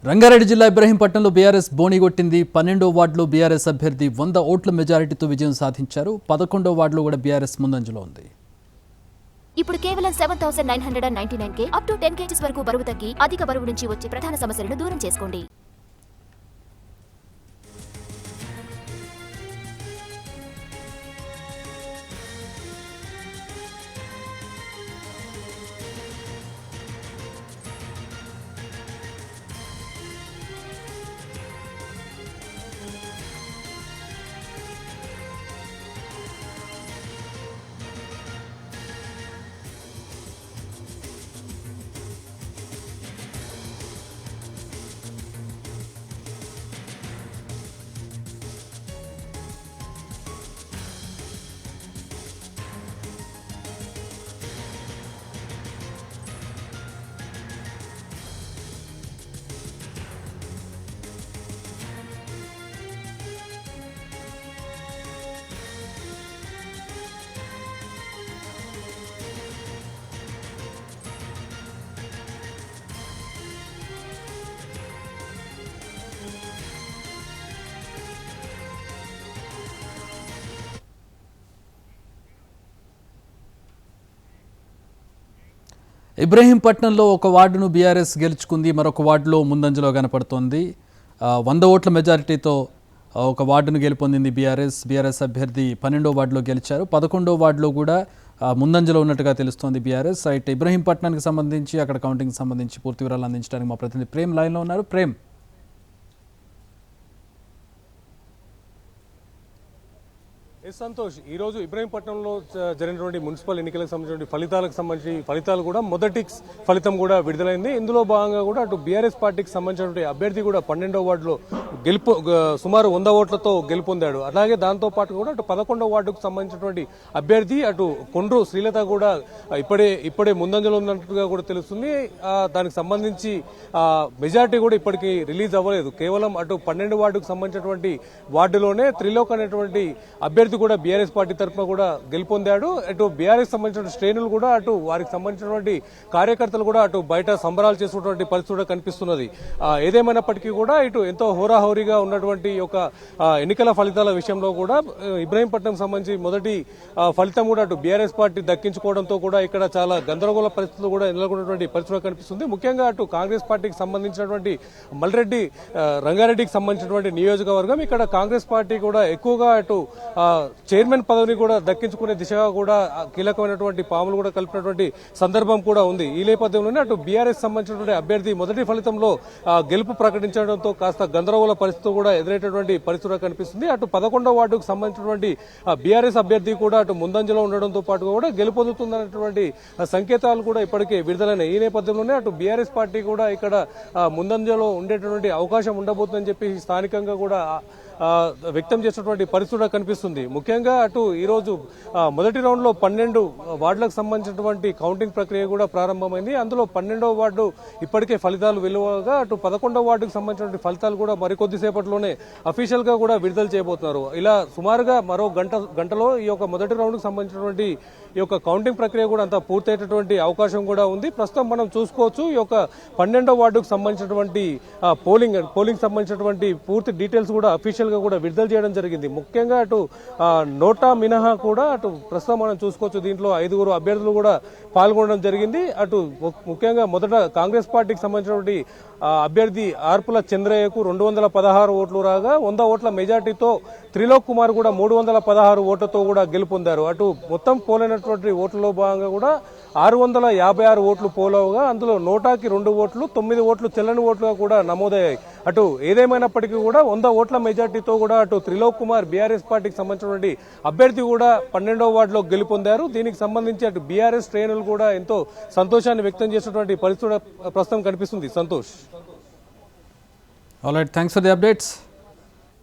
రంగారెడ్డి జిల్లా ఇబ్రహీంపట్నంలో బీఆర్ఎస్ బోణిగొట్టింది. 12వ వార్డులో బీఆర్ఎస్ అభ్యర్థి 100 ఓట్ల మెజారిటీతో విజయం సాధించారు. 11వ వార్డులో కూడా బీఆర్ఎస్ ముందంజలో ఉంది. ఇప్పుడు కేవలం 7999 అప్ టు 10 kgs వరకు బరువు తగ్గి అధిక బరువు నుంచి వచ్చే ప్రధాన సమస్యలను దూరం చేసుకోండి. ఇబ్రహీంపట్నంలో ఒక వార్డును బీఆర్ఎస్ గెలుచుకుంది. మరొక వార్డులో ముందంజలో కనపడుతోంది. 100 ఓట్ల మెజారిటీతో ఒక వార్డును గెలుపొందింది బీఆర్ఎస్ అభ్యర్థి 12వ వార్డులో గెలిచారు. 11వ వార్డులో కూడా ముందంజలో ఉన్నట్టుగా తెలుస్తోంది బీఆర్ఎస్. అయితే ఇబ్రహీంపట్నానికి సంబంధించి అక్కడ కౌంటింగ్ సంబంధించి పూర్తి వివరాలు అందించడానికి మా ప్రతినిధి ప్రేమ్ లైన్లో ఉన్నారు. ప్రేమ్, సంతోష్, ఈరోజు ఇబ్రహీంపట్నంలో జరిగినటువంటి మున్సిపల్ ఎన్నికలకు సంబంధించిన ఫలితాలు కూడా మొదటి ఫలితం కూడా విడుదలైంది. ఇందులో భాగంగా కూడా అటు బీఆర్ఎస్ పార్టీకి సంబంధించినటువంటి అభ్యర్థి కూడా 12వ వార్డులో సుమారు 100 ఓట్లతో గెలుపొందాడు. అలాగే దాంతో పాటు కూడా అటు 11వ వార్డుకు సంబంధించినటువంటి అభ్యర్థి అటు కొండ్రు శ్రీలత కూడా ఇప్పుడే ముందంజలో ఉన్నట్టుగా కూడా తెలుస్తుంది. దానికి సంబంధించి మెజార్టీ కూడా ఇప్పటికీ రిలీజ్ అవ్వలేదు. కేవలం అటు 12వ వార్డుకు సంబంధించినటువంటి వార్డులోనే త్రిలోక్ అనేటువంటి అభ్యర్థి కూడా బీఆర్ఎస్ పార్టీ తరఫున కూడా గెలుపొందాడు. అటు బీఆర్ఎస్ సంబంధించిన శ్రేణులు కూడా అటు వారికి సంబంధించినటువంటి కార్యకర్తలు కూడా అటు బయట సంబరాలు చేసినటువంటి పరిస్థితి కూడా కనిపిస్తున్నది. ఏదేమైనప్పటికీ కూడా ఇటు ఎంతో హోరాహోరీగా ఉన్నటువంటి ఒక ఎన్నికల ఫలితాల విషయంలో కూడా ఇబ్రహీంపట్నం సంబంధించి మొదటి ఫలితం కూడా అటు బీఆర్ఎస్ పార్టీ దక్కించుకోవడంతో కూడా ఇక్కడ చాలా గందరగోళ పరిస్థితులు కూడా నెలకొన్నటువంటి పరిస్థితి కనిపిస్తుంది. ముఖ్యంగా అటు కాంగ్రెస్ పార్టీకి సంబంధించినటువంటి మల్రెడ్డి రంగారెడ్డికి సంబంధించినటువంటి నియోజకవర్గం, ఇక్కడ కాంగ్రెస్ పార్టీ కూడా ఎక్కువగా అటు చైర్మన్ పదవిని కూడా దక్కించుకునే దిశగా కూడా కీలకమైనటువంటి పాములు కూడా కలిపినటువంటి సందర్భం కూడా ఉంది. ఈ నేపథ్యంలోనే అటు బీఆర్ఎస్ సంబంధించినటువంటి అభ్యర్థి మొదటి ఫలితంలో గెలుపు ప్రకటించడంతో కాస్త గందరగోళ పరిస్థితి కూడా ఎదురైనటువంటి పరిస్థితి కనిపిస్తుంది. అటు 11వ వార్డుకు సంబంధించినటువంటి బీఆర్ఎస్ అభ్యర్థి కూడా అటు ముందంజలో ఉండడంతో పాటు కూడా గెలుపొందుతుందన్నటువంటి సంకేతాలు కూడా ఇప్పటికే విడుదలైనాయి. ఈ నేపథ్యంలోనే అటు బీఆర్ఎస్ పార్టీ కూడా ఇక్కడ ముందంజలో ఉండేటువంటి అవకాశం ఉండబోతుందని చెప్పి స్థానికంగా కూడా వ్యక్తం చేసినటువంటి పరిస్థితి కనిపిస్తుంది. ముఖ్యంగా అటు ఈరోజు మొదటి రౌండ్ లో 12 వార్డులకు సంబంధించినటువంటి కౌంటింగ్ ప్రక్రియ కూడా ప్రారంభమైంది. అందులో 12వ వార్డు ఇప్పటికే ఫలితాలు వెలువగా అటు 11వ వార్డుకు సంబంధించిన ఫలితాలు కూడా మరికొద్దిసేపట్లోనే అఫీషియల్ గా కూడా విడుదల చేయబోతున్నారు. ఇలా సుమారుగా మరో గంటలో ఈ యొక్క మొదటి రౌండ్ కు సంబంధించినటువంటి ఈ యొక్క కౌంటింగ్ ప్రక్రియ కూడా అంతా పూర్తయ్యేటటువంటి అవకాశం కూడా ఉంది. ప్రస్తుతం మనం చూసుకోవచ్చు ఈ యొక్క 12వ వార్డుకు సంబంధించినటువంటి పోలింగ్ సంబంధించినటువంటి పూర్తి డీటెయిల్స్ కూడా అఫీషియల్ గా కూడా విడుదల చేయడం జరిగింది. ముఖ్యంగా అటు నోటా మినహా కూడా అటు ప్రస్తుతం మనం చూసుకోవచ్చు దీంట్లో 5 అభ్యర్థులు కూడా పాల్గొనడం జరిగింది. అటు ముఖ్యంగా మొదట కాంగ్రెస్ పార్టీకి సంబంధించినటువంటి అభ్యర్థి ఆర్పుల చంద్రయ్యకు 216 ఓట్లు రాగా 100 ఓట్ల మెజార్టీతో త్రిలోక్ కుమార్ కూడా 316 ఓట్లతో కూడా గెలుపొందారు. అటు మొత్తం పోలైనటువంటి ఓట్లలో భాగంగా కూడా 656 ఓట్లు పోలవగా అందులో నోటాకి 2 ఓట్లు, 9 ఓట్లు చెల్లని ఓట్లుగా కూడా నమోదయ్యాయి. అటు ఏదేమైనప్పటికీ కూడా 100 ఓట్ల మెజార్టీతో కూడా అటు త్రిలోక్ కుమార్ బీఆర్ఎస్ పార్టీకి సంబంధించినటువంటి అభ్యర్థి కూడా 12వ వార్డులో గెలుపొందారు. దీనికి సంబంధించి అటు బీఆర్ఎస్ శ్రేణులు కూడా ఎంతో సంతోషాన్ని వ్యక్తం చేసినటువంటి పరిస్థితి ప్రస్తుతం కనిపిస్తుంది. Santosh. All right, thanks for the updates.